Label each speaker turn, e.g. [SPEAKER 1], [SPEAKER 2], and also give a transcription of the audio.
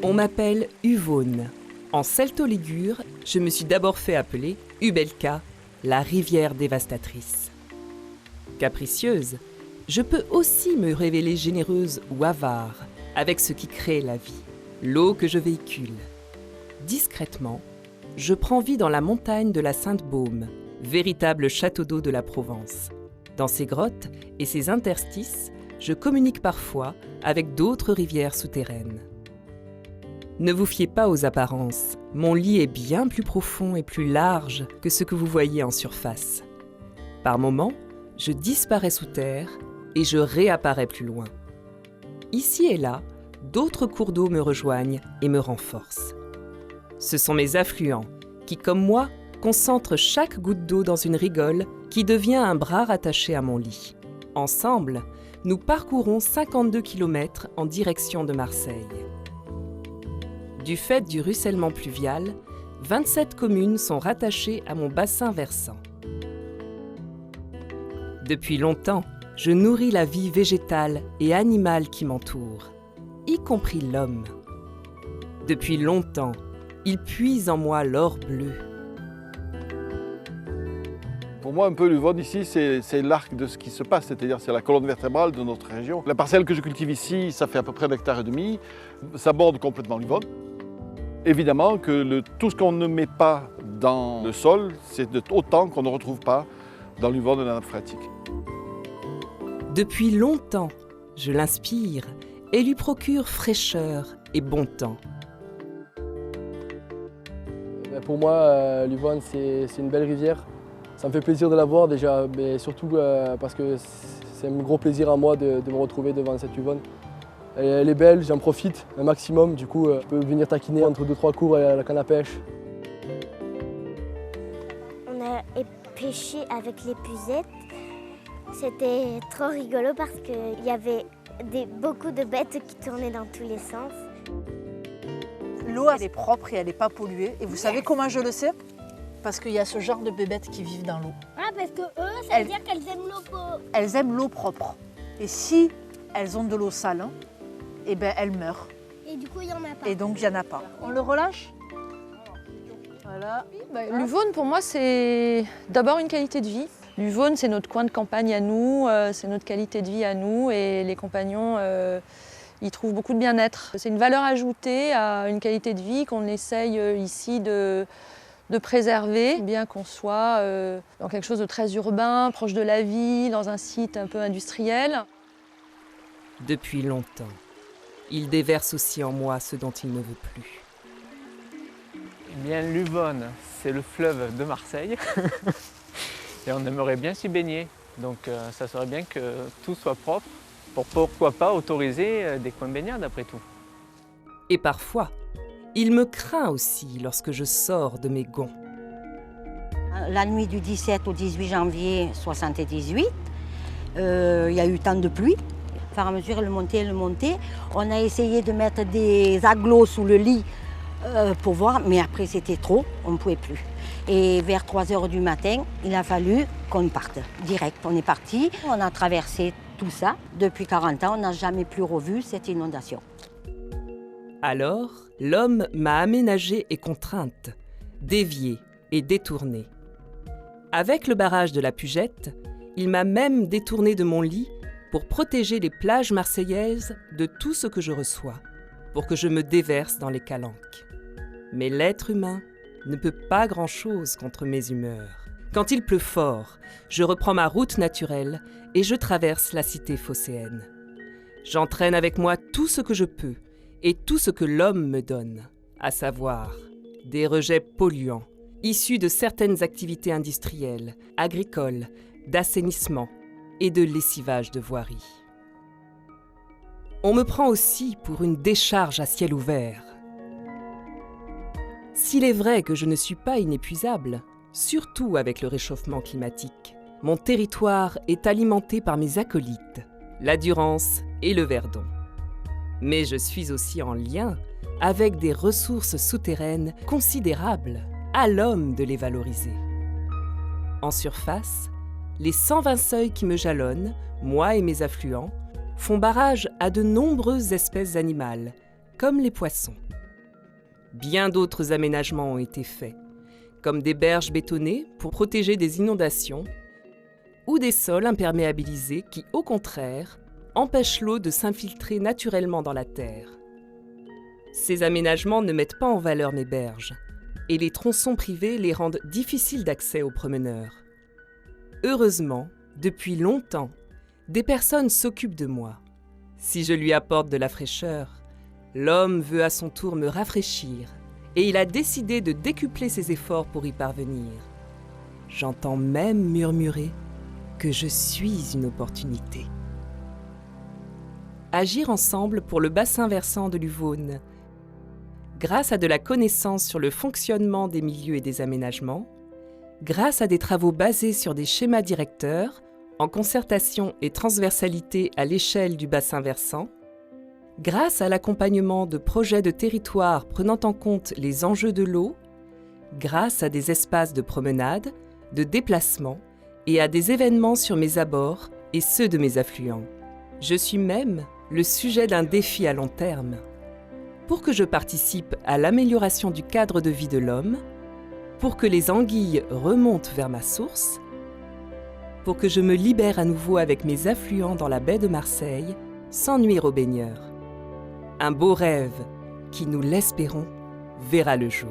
[SPEAKER 1] On m'appelle Uvonne. En celto-ligure, je me suis d'abord fait appeler Ubelka, la rivière dévastatrice. Capricieuse, je peux aussi me révéler généreuse ou avare avec ce qui crée la vie, l'eau que je véhicule. Discrètement, je prends vie dans la montagne de la Sainte-Baume, véritable château d'eau de la Provence. Dans ces grottes et ces interstices, je communique parfois avec d'autres rivières souterraines. Ne vous fiez pas aux apparences, mon lit est bien plus profond et plus large que ce que vous voyez en surface. Par moments, je disparais sous terre et je réapparais plus loin. Ici et là, d'autres cours d'eau me rejoignent et me renforcent. Ce sont mes affluents qui, comme moi, concentrent chaque goutte d'eau dans une rigole qui devient un bras rattaché à mon lit. Ensemble, nous parcourons 52 km en direction de Marseille. Du fait du ruissellement pluvial, 27 communes sont rattachées à mon bassin versant. Depuis longtemps, je nourris la vie végétale et animale qui m'entoure, y compris l'homme. Depuis longtemps, il puise en moi l'or bleu.
[SPEAKER 2] Pour moi, un peu l'Uvonne ici, c'est l'arc de ce qui se passe, c'est-à-dire c'est la colonne vertébrale de notre région. La parcelle que je cultive ici, ça fait à peu près 1,5 hectare. Ça borde complètement l'Uvonne. Évidemment que tout ce qu'on ne met pas dans le sol, c'est autant qu'on ne retrouve pas dans l'Uvonne de la nappe phréatique.
[SPEAKER 1] Depuis longtemps, je l'inspire et lui procure fraîcheur et bon temps.
[SPEAKER 3] Pour moi, l'Uvonne, c'est une belle rivière. Ça me fait plaisir de la voir déjà, mais surtout parce que c'est un gros plaisir à moi de me retrouver devant cette Uvonne. Elle est belle, j'en profite un maximum, du coup je peux venir taquiner entre 2-3 cours à la canne à pêche.
[SPEAKER 4] On a pêché avec les puzettes. C'était trop rigolo parce qu'il y avait beaucoup de bêtes qui tournaient dans tous les sens.
[SPEAKER 5] L'eau, elle est propre et elle n'est pas polluée. Et vous savez comment je le sais? Parce qu'il y a ce genre de bébêtes qui vivent dans l'eau.
[SPEAKER 4] Ah, parce que eux, ça veut dire qu'elles aiment l'eau.
[SPEAKER 5] Elles aiment l'eau propre. Et si elles ont de l'eau sale, eh ben elles meurent.
[SPEAKER 4] Et du coup, il n'y en a pas.
[SPEAKER 5] Et donc, il n'y en a pas. On le relâche? Voilà.
[SPEAKER 6] L'Uvonne, pour moi, c'est d'abord une qualité de vie. L'Uvonne, c'est notre coin de campagne à nous, c'est notre qualité de vie à nous. Et les compagnons, ils trouvent beaucoup de bien-être. C'est une valeur ajoutée à une qualité de vie qu'on essaye ici de préserver, bien qu'on soit dans quelque chose de très urbain, proche de la ville, dans un site un peu industriel.
[SPEAKER 1] Depuis longtemps, il déverse aussi en moi ce dont il ne veut plus.
[SPEAKER 7] Eh bien, l'Uvonne, c'est le fleuve de Marseille et on aimerait bien s'y baigner. Donc ça serait bien que tout soit propre pour pourquoi pas autoriser des coins de baignade après tout.
[SPEAKER 1] Et parfois, il me craint aussi lorsque je sors de mes gonds.
[SPEAKER 8] La nuit du 17 au 18 janvier 1978, il y a eu tant de pluie. Au fur et à mesure, le montait. On a essayé de mettre des agglos sous le lit pour voir, mais après c'était trop, on ne pouvait plus. Et vers 3 h du matin, il a fallu qu'on parte direct. On est parti, on a traversé tout ça. Depuis 40 ans, on n'a jamais plus revu cette inondation.
[SPEAKER 1] Alors, l'homme m'a aménagée et contrainte, déviée et détournée. Avec le barrage de la Pugette, il m'a même détournée de mon lit pour protéger les plages marseillaises de tout ce que je reçois, pour que je me déverse dans les calanques. Mais l'être humain ne peut pas grand-chose contre mes humeurs. Quand il pleut fort, je reprends ma route naturelle et je traverse la cité phocéenne. J'entraîne avec moi tout ce que je peux et tout ce que l'homme me donne, à savoir des rejets polluants, issus de certaines activités industrielles, agricoles, d'assainissement et de lessivage de voiries. On me prend aussi pour une décharge à ciel ouvert. S'il est vrai que je ne suis pas inépuisable, surtout avec le réchauffement climatique, mon territoire est alimenté par mes acolytes, la Durance et le Verdon. Mais je suis aussi en lien avec des ressources souterraines considérables, à l'homme de les valoriser. En surface, les 120 seuils qui me jalonnent, moi et mes affluents, font barrage à de nombreuses espèces animales, comme les poissons. bien d'autres aménagements ont été faits, comme des berges bétonnées pour protéger des inondations ou des sols imperméabilisés qui, au contraire, empêchent l'eau de s'infiltrer naturellement dans la terre. Ces aménagements ne mettent pas en valeur mes berges, et les tronçons privés les rendent difficiles d'accès aux promeneurs. Heureusement, depuis longtemps, des personnes s'occupent de moi. Si je lui apporte de la fraîcheur, l'homme veut à son tour me rafraîchir, et il a décidé de décupler ses efforts pour y parvenir. J'entends même murmurer que je suis une opportunité. Agir ensemble pour le bassin versant de l'Uvaune. Grâce à de la connaissance sur le fonctionnement des milieux et des aménagements, grâce à des travaux basés sur des schémas directeurs, en concertation et transversalité à l'échelle du bassin versant, grâce à l'accompagnement de projets de territoire prenant en compte les enjeux de l'eau, grâce à des espaces de promenade, de déplacement et à des événements sur mes abords et ceux de mes affluents. Je suis même le sujet d'un défi à long terme. Pour que je participe à l'amélioration du cadre de vie de l'homme, pour que les anguilles remontent vers ma source, pour que je me libère à nouveau avec mes affluents dans la baie de Marseille, sans nuire aux baigneurs. Un beau rêve qui, nous l'espérons, verra le jour.